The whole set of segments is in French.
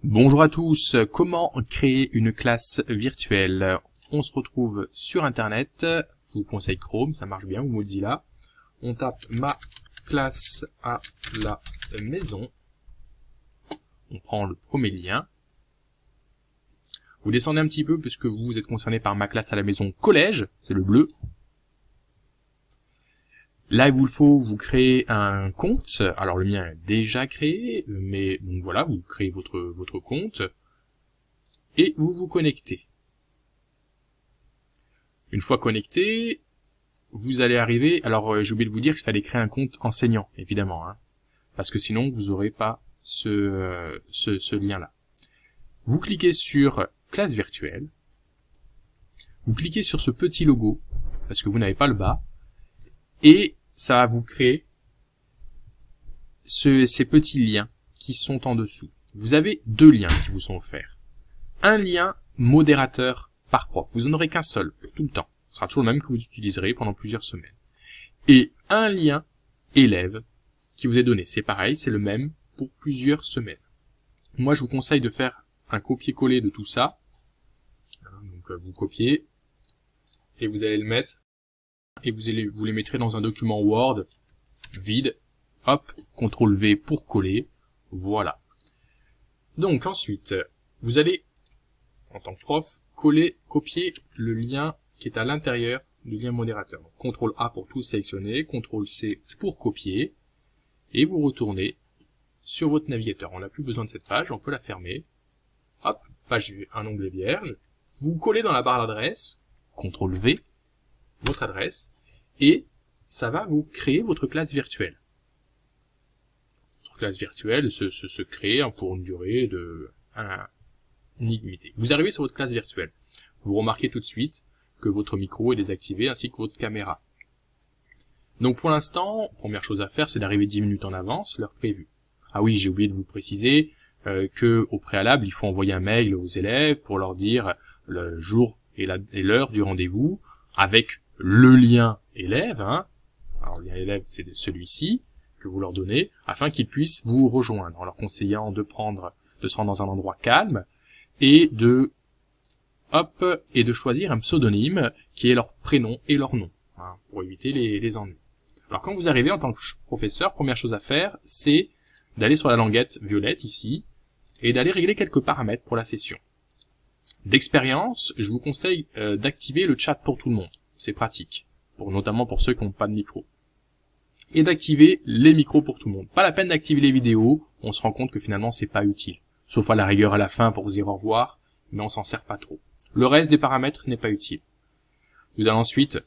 Bonjour à tous, comment créer une classe virtuelle? On se retrouve sur internet, je vous conseille Chrome, ça marche bien, ou Mozilla. On tape ma classe à la maison, on prend le premier lien. Vous descendez un petit peu puisque vous êtes concerné par ma classe à la maison collège, c'est le bleu. Là, il vous faut vous créer un compte. Alors, le mien est déjà créé, mais donc voilà, vous créez votre compte et vous vous connectez. Une fois connecté, vous allez arriver. Alors, j'ai oublié de vous dire qu'il fallait créer un compte enseignant, évidemment, hein, parce que sinon, vous n'aurez pas ce lien-là. Vous cliquez sur classe virtuelle. Vous cliquez sur ce petit logo, parce que vous n'avez pas le bas. Et ça va vous créer ces petits liens qui sont en dessous. Vous avez deux liens qui vous sont offerts. Un lien modérateur par prof. Vous n'en aurez qu'un seul, tout le temps. Ce sera toujours le même que vous utiliserez pendant plusieurs semaines. Et un lien élève qui vous est donné. C'est pareil, c'est le même pour plusieurs semaines. Moi, je vous conseille de faire un copier-coller de tout ça. Donc, vous copiez et vous allez le mettre. Et vous les mettrez dans un document Word vide, hop, CTRL V pour coller, voilà. Donc ensuite, vous allez, en tant que prof, copier le lien qui est à l'intérieur du lien modérateur. Donc, CTRL A pour tout sélectionner, CTRL C pour copier, et vous retournez sur votre navigateur. On n'a plus besoin de cette page, on peut la fermer. Hop, page vue, un onglet vierge. Vous collez dans la barre d'adresse, CTRL V, votre adresse, et ça va vous créer votre classe virtuelle. Votre classe virtuelle se crée pour une durée de illimitée. Vous arrivez sur votre classe virtuelle. Vous remarquez tout de suite que votre micro est désactivé ainsi que votre caméra. Donc pour l'instant, première chose à faire, c'est d'arriver 10 minutes en avance, l'heure prévue. Ah oui, j'ai oublié de vous préciser que au préalable, il faut envoyer un mail aux élèves pour leur dire le jour et l'heure du rendez-vous avec le lien élève, hein. Alors le lien élève c'est celui-ci que vous leur donnez afin qu'ils puissent vous rejoindre en leur conseillant de se rendre dans un endroit calme et de choisir un pseudonyme qui est leur prénom et leur nom, hein, pour éviter les ennuis. Alors quand vous arrivez en tant que professeur, première chose à faire, c'est d'aller sur la languette violette ici et d'aller régler quelques paramètres pour la session. D'expérience, je vous conseille d'activer le chat pour tout le monde. C'est pratique, notamment pour ceux qui n'ont pas de micro. Et d'activer les micros pour tout le monde. Pas la peine d'activer les vidéos, on se rend compte que finalement c'est pas utile. Sauf à la rigueur à la fin pour vous dire au revoir, mais on s'en sert pas trop. Le reste des paramètres n'est pas utile. Vous allez ensuite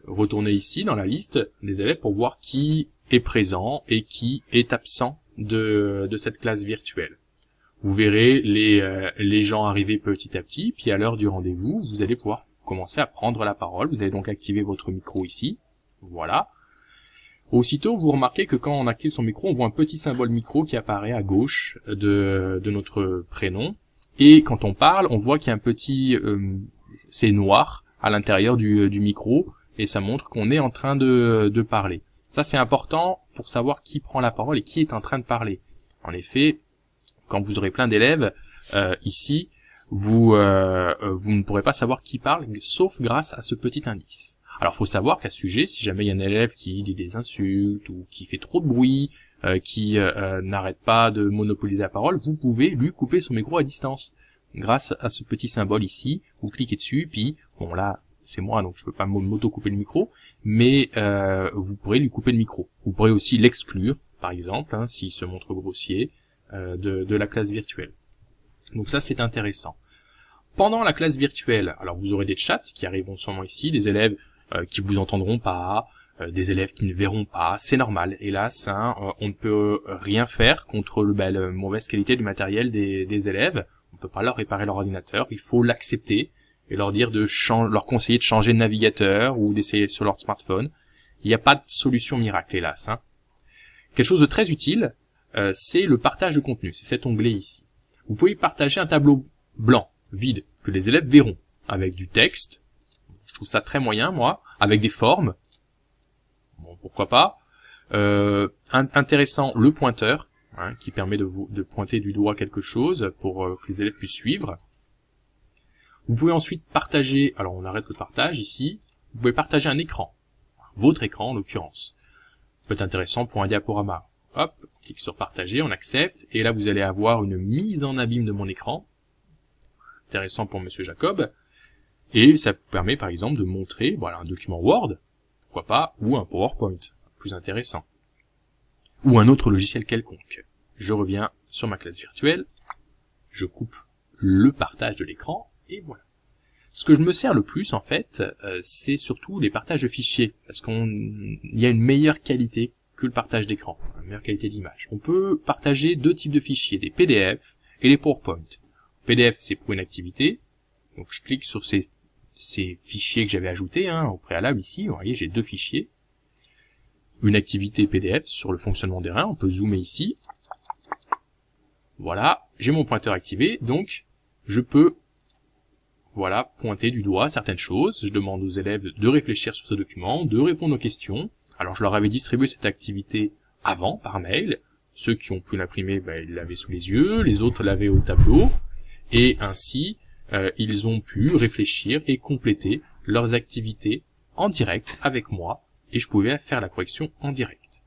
retourner ici dans la liste des élèves pour voir qui est présent et qui est absent de cette classe virtuelle. Vous verrez les gens arriver petit à petit, puis à l'heure du rendez-vous, vous allez pouvoir commencer à prendre la parole. Vous allez donc activer votre micro ici, voilà. Aussitôt, vous remarquez que quand on active son micro, on voit un petit symbole micro qui apparaît à gauche de notre prénom. Et quand on parle, on voit qu'il y a un petit... c'est noir à l'intérieur du micro, et ça montre qu'on est en train de parler. Ça, c'est important pour savoir qui prend la parole et qui est en train de parler. En effet, quand vous aurez plein d'élèves, ici, vous ne pourrez pas savoir qui parle, sauf grâce à ce petit indice. Alors, faut savoir qu'à ce sujet, si jamais il y a un élève qui dit des insultes, ou qui fait trop de bruit, qui n'arrête pas de monopoliser la parole, vous pouvez lui couper son micro à distance. Grâce à ce petit symbole ici, vous cliquez dessus, puis, bon là, c'est moi, donc je peux pas m'auto-couper le micro, mais vous pourrez lui couper le micro. Vous pourrez aussi l'exclure, par exemple, hein, s'il se montre grossier, de la classe virtuelle. Donc ça, c'est intéressant. Pendant la classe virtuelle, alors vous aurez des chats qui arriveront sûrement ici, des élèves qui vous entendront pas, des élèves qui ne verront pas, c'est normal. Hélas, hein, on ne peut rien faire contre la mauvaise qualité du matériel des élèves. On ne peut pas leur réparer leur ordinateur, il faut l'accepter et leur dire leur conseiller de changer de navigateur ou d'essayer sur leur smartphone. Il n'y a pas de solution miracle, hélas. Hein. Quelque chose de très utile, c'est le partage de contenu, c'est cet onglet ici. Vous pouvez partager un tableau blanc, vide, que les élèves verront, avec du texte, je trouve ça très moyen moi, avec des formes, bon pourquoi pas, intéressant le pointeur, hein, qui permet de pointer du doigt quelque chose pour que les élèves puissent suivre. Vous pouvez ensuite partager, alors on arrête le partage ici, vous pouvez partager un écran, votre écran en l'occurrence. Ça peut être intéressant pour un diaporama. Hop, on clique sur partager, on accepte, et là vous allez avoir une mise en abîme de mon écran. Intéressant pour Monsieur Jacob. Et ça vous permet par exemple de montrer, voilà, un document Word, pourquoi pas, ou un PowerPoint, plus intéressant. Ou un autre logiciel quelconque. Je reviens sur ma classe virtuelle, je coupe le partage de l'écran, et voilà. Ce que je me sers le plus, en fait, c'est surtout les partages de fichiers, parce qu'il y a une meilleure qualité que le partage d'écran, une meilleure qualité d'image. On peut partager deux types de fichiers, des PDF et les PowerPoint. PDF, c'est pour une activité, donc je clique sur ces fichiers que j'avais ajoutés au préalable ici, vous voyez, j'ai deux fichiers. Une activité PDF sur le fonctionnement des reins, on peut zoomer ici. Voilà, j'ai mon pointeur activé, donc je peux voilà, pointer du doigt certaines choses. Je demande aux élèves de réfléchir sur ce document, de répondre aux questions. Alors je leur avais distribué cette activité avant, par mail. Ceux qui ont pu l'imprimer, ils l'avaient sous les yeux, les autres l'avaient au tableau. Et ainsi, ils ont pu réfléchir et compléter leurs activités en direct avec moi, et je pouvais faire la correction en direct.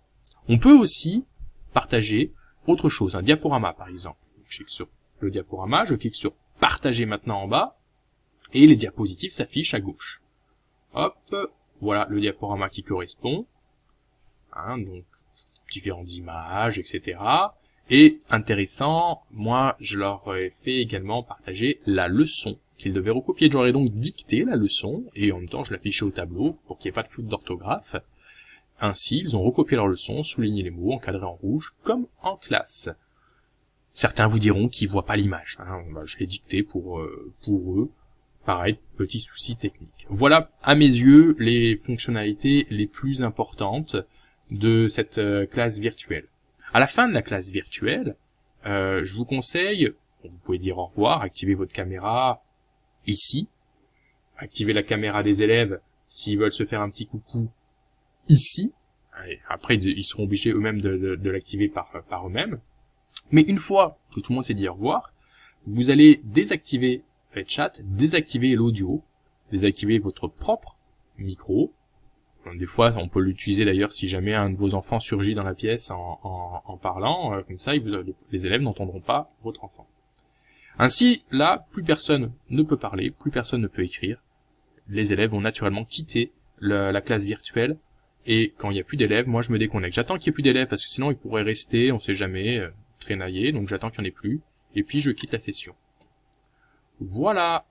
On peut aussi partager autre chose, un diaporama par exemple. Je clique sur le diaporama, je clique sur partager maintenant en bas, et les diapositives s'affichent à gauche. Hop, voilà le diaporama qui correspond, donc différentes images, etc. Et intéressant, moi je leur ai fait également partager la leçon qu'ils devaient recopier. J'aurais donc dicté la leçon, et en même temps je l'affichais au tableau pour qu'il n'y ait pas de faute d'orthographe. Ainsi, ils ont recopié leur leçon, souligné les mots, encadré en rouge, comme en classe. Certains vous diront qu'ils voient pas l'image. Je l'ai dicté pour eux. Pareil, petit souci technique. Voilà, à mes yeux, les fonctionnalités les plus importantes de cette classe virtuelle. À la fin de la classe virtuelle, je vous conseille, vous pouvez dire au revoir, activez votre caméra ici, activez la caméra des élèves s'ils veulent se faire un petit coucou ici. Après, ils seront obligés eux-mêmes de l'activer par eux-mêmes. Mais une fois que tout le monde s'est dit au revoir, vous allez désactiver le chat, désactiver l'audio, désactiver votre propre micro. Des fois, on peut l'utiliser d'ailleurs si jamais un de vos enfants surgit dans la pièce en parlant, comme ça, les élèves n'entendront pas votre enfant. Ainsi, là, plus personne ne peut parler, plus personne ne peut écrire. Les élèves vont naturellement quitter la classe virtuelle, et quand il n'y a plus d'élèves, moi je me déconnecte. J'attends qu'il n'y ait plus d'élèves, parce que sinon ils pourraient rester, on sait jamais, traînailler, donc j'attends qu'il n'y en ait plus, et puis je quitte la session. Voilà.